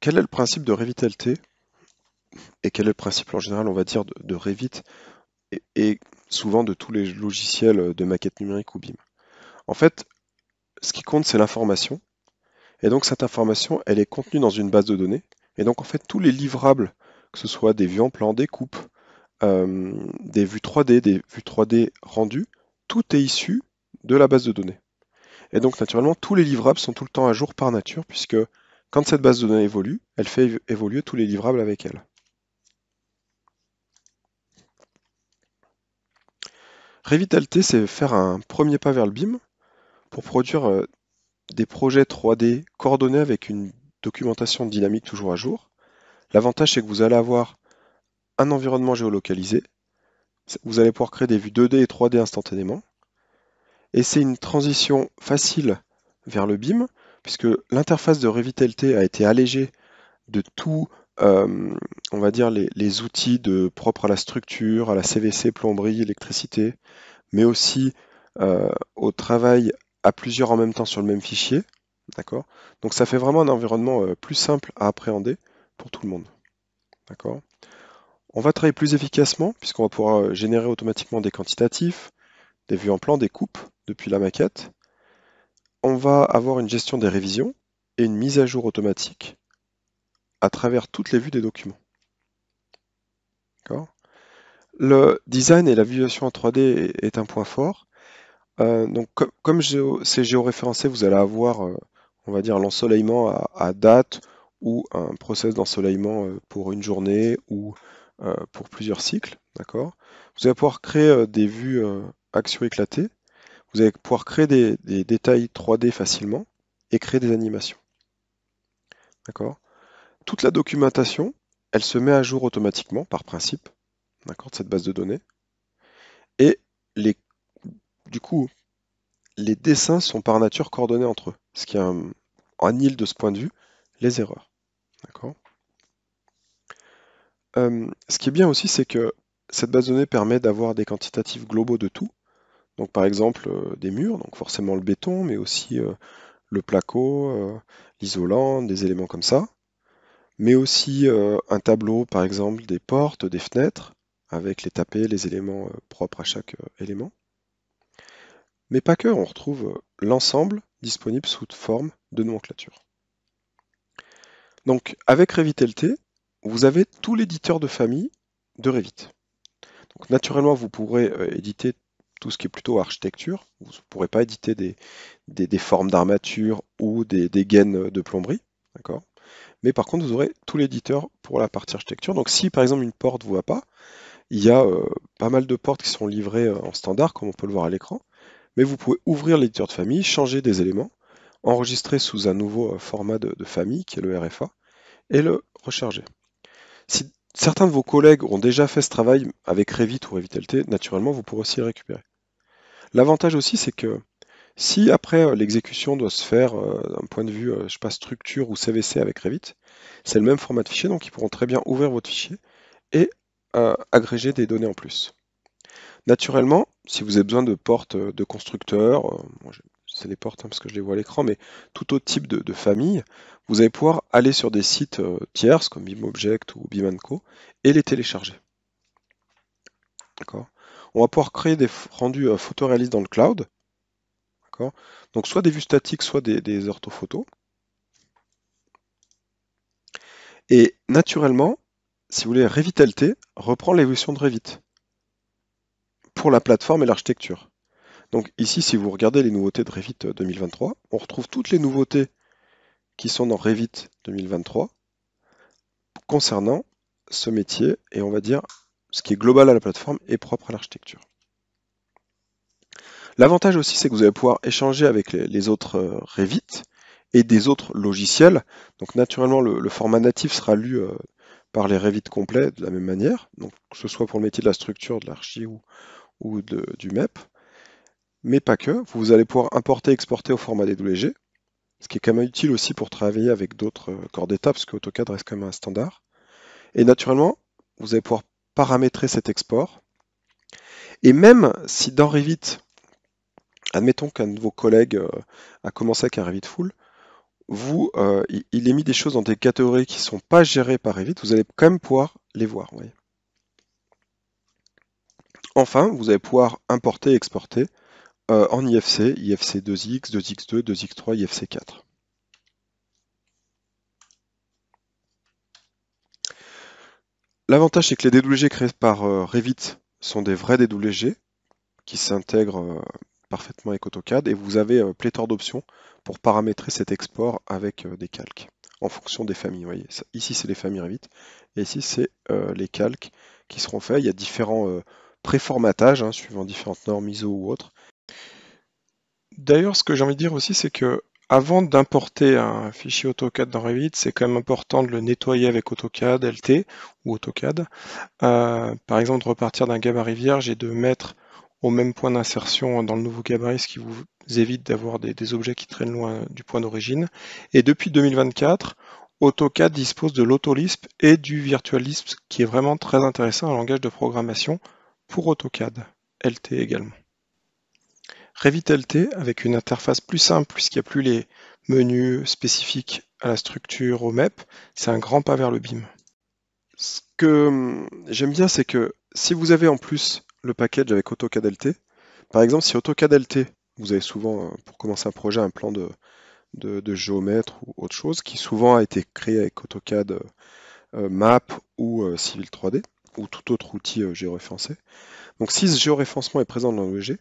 quel est le principe de RevitLT et quel est le principe en général, on va dire, de Revit et souvent de tous les logiciels de maquette numérique ou BIM? En fait, ce qui compte, c'est l'information. Et donc, cette information, elle est contenue dans une base de données. Et donc, en fait, tous les livrables, que ce soit des vues en plan, des coupes, des vues 3D, des vues 3D rendues, tout est issu de la base de données. Et donc, naturellement, tous les livrables sont tout le temps à jour par nature, puisque quand cette base de données évolue, elle fait évoluer tous les livrables avec elle. RevitLT, c'est faire un premier pas vers le BIM pour produire des projets 3D coordonnés avec une documentation dynamique toujours à jour. L'avantage, c'est que vous allez avoir un environnement géolocalisé, vous allez pouvoir créer des vues 2D et 3D instantanément, et c'est une transition facile vers le BIM, puisque l'interface de RevitLT a été allégée de tout, on va dire, les outils propres à la structure, à la CVC, plomberie, électricité, mais aussi au travail à plusieurs en même temps sur le même fichier. D'accord? Donc ça fait vraiment un environnement plus simple à appréhender pour tout le monde. D'accord? On va travailler plus efficacement puisqu'on va pouvoir générer automatiquement des quantitatifs, des vues en plan, des coupes depuis la maquette. On va avoir une gestion des révisions et une mise à jour automatique à travers toutes les vues des documents. D'accord? Le design et la visualisation en 3D est un point fort. Donc comme c'est géoréférencé, vous allez avoir, on va dire, l'ensoleillement à date ou un process d'ensoleillement pour une journée ou pour plusieurs cycles. D'accord? Vous allez pouvoir créer des vues action éclatées. Vous allez pouvoir créer des détails 3D facilement et créer des animations. D'accord? Toute la documentation, elle se met à jour automatiquement par principe, d'accord, de cette base de données. Et les, du coup, les dessins sont par nature coordonnés entre eux, ce qui annule de ce point de vue les erreurs. D'accord. Ce qui est bien aussi, c'est que cette base de données permet d'avoir des quantitatifs globaux de tout. Donc par exemple des murs, donc forcément le béton, mais aussi le placo, l'isolant, des éléments comme ça. Mais aussi un tableau, par exemple, des portes, des fenêtres, avec les tapés, les éléments propres à chaque élément. Mais pas que, on retrouve l'ensemble disponible sous forme de nomenclature. Donc avec RevitLT, vous avez tout l'éditeur de famille de Revit. Donc naturellement, vous pourrez éditer tout ce qui est plutôt architecture. Vous ne pourrez pas éditer des formes d'armature ou des gaines de plomberie. D'accord. Mais par contre, vous aurez tout l'éditeur pour la partie architecture. Donc si par exemple une porte ne vous va pas, il y a pas mal de portes qui sont livrées en standard, comme on peut le voir à l'écran. Mais vous pouvez ouvrir l'éditeur de famille, changer des éléments, enregistrer sous un nouveau format de famille, qui est le RFA, et le recharger. Si certains de vos collègues ont déjà fait ce travail avec Revit ou RevitLT, naturellement, vous pourrez aussi le récupérer. L'avantage aussi, c'est que si après l'exécution doit se faire d'un point de vue, je sais pas, structure ou CVC avec Revit, c'est le même format de fichier, donc ils pourront très bien ouvrir votre fichier et agréger des données en plus. Naturellement, si vous avez besoin de portes de constructeurs, c'est les portes hein, parce que je les vois à l'écran, mais tout autre type de famille, vous allez pouvoir aller sur des sites tierces comme BIMobject ou BIManco et les télécharger. D'accord. On va pouvoir créer des rendus photoréalistes dans le cloud. D'accord. Donc soit des vues statiques, soit des orthophotos. Et naturellement, si vous voulez, RevitLT reprend l'évolution de Revit pour la plateforme et l'architecture. Donc ici, si vous regardez les nouveautés de Revit 2023, on retrouve toutes les nouveautés qui sont dans Revit 2023 concernant ce métier et on va dire ce qui est global à la plateforme et propre à l'architecture. L'avantage aussi, c'est que vous allez pouvoir échanger avec les autres Revit et des autres logiciels. Donc naturellement, le format natif sera lu par les Revit complets de la même manière, donc que ce soit pour le métier de la structure, de l'archi ou du MEP, mais pas que. Vous allez pouvoir importer et exporter au format DWG, ce qui est quand même utile aussi pour travailler avec d'autres corps d'état, parce qu'AutoCAD reste quand même un standard. Et naturellement, vous allez pouvoir paramétrer cet export. Et même si dans Revit, admettons qu'un de vos collègues a commencé avec un Revit Full, il est mis des choses dans des catégories qui ne sont pas gérées par Revit, vous allez quand même pouvoir les voir. Vous voyez. Enfin, vous allez pouvoir importer et exporter en IFC, IFC 2X, 2X2, 2X3, IFC 4. L'avantage, c'est que les DWG créés par Revit sont des vrais DWG qui s'intègrent parfaitement avec AutoCAD et vous avez pléthore d'options pour paramétrer cet export avec des calques en fonction des familles. Vous voyez, ici, c'est les familles Revit et ici, c'est les calques qui seront faits. Il y a différents préformatages suivant différentes normes ISO ou autres. D'ailleurs, ce que j'ai envie de dire aussi, c'est que avant d'importer un fichier AutoCAD dans Revit, c'est quand même important de le nettoyer avec AutoCAD LT ou AutoCAD. Par exemple, de repartir d'un gabarit vierge et de mettre au même point d'insertion dans le nouveau gabarit, ce qui vous évite d'avoir des objets qui traînent loin du point d'origine. Et depuis 2024, AutoCAD dispose de l'AutoLisp et du VirtualLisp, qui est vraiment très intéressant, un langage de programmation pour AutoCAD, LT également. Revit LT, avec une interface plus simple, puisqu'il n'y a plus les menus spécifiques à la structure, au MEP, c'est un grand pas vers le BIM. Ce que j'aime bien, c'est que si vous avez en plus le package avec AutoCAD LT, par exemple, si AutoCAD LT, vous avez souvent, pour commencer un projet, un plan de géomètre ou autre chose, qui souvent a été créé avec AutoCAD Map ou Civil 3D, ou tout autre outil géoréférencé. Donc si ce géoréférencement est présent dans l'OEG,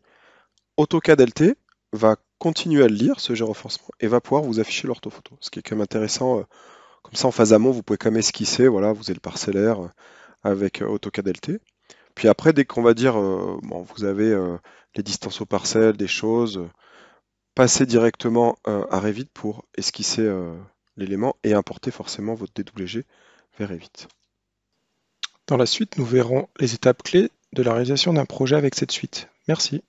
AutoCAD LT va continuer à le lire, ce géoréférencement, et va pouvoir vous afficher l'orthophoto. Ce qui est quand même intéressant, comme ça en phase amont, vous pouvez quand même esquisser, voilà, vous avez le parcellaire avec AutoCAD LT. Puis après, dès qu'on va dire, bon, vous avez les distances aux parcelles, des choses, passez directement à Revit pour esquisser l'élément et importer forcément votre DWG vers Revit. Dans la suite, nous verrons les étapes clés de la réalisation d'un projet avec cette suite. Merci.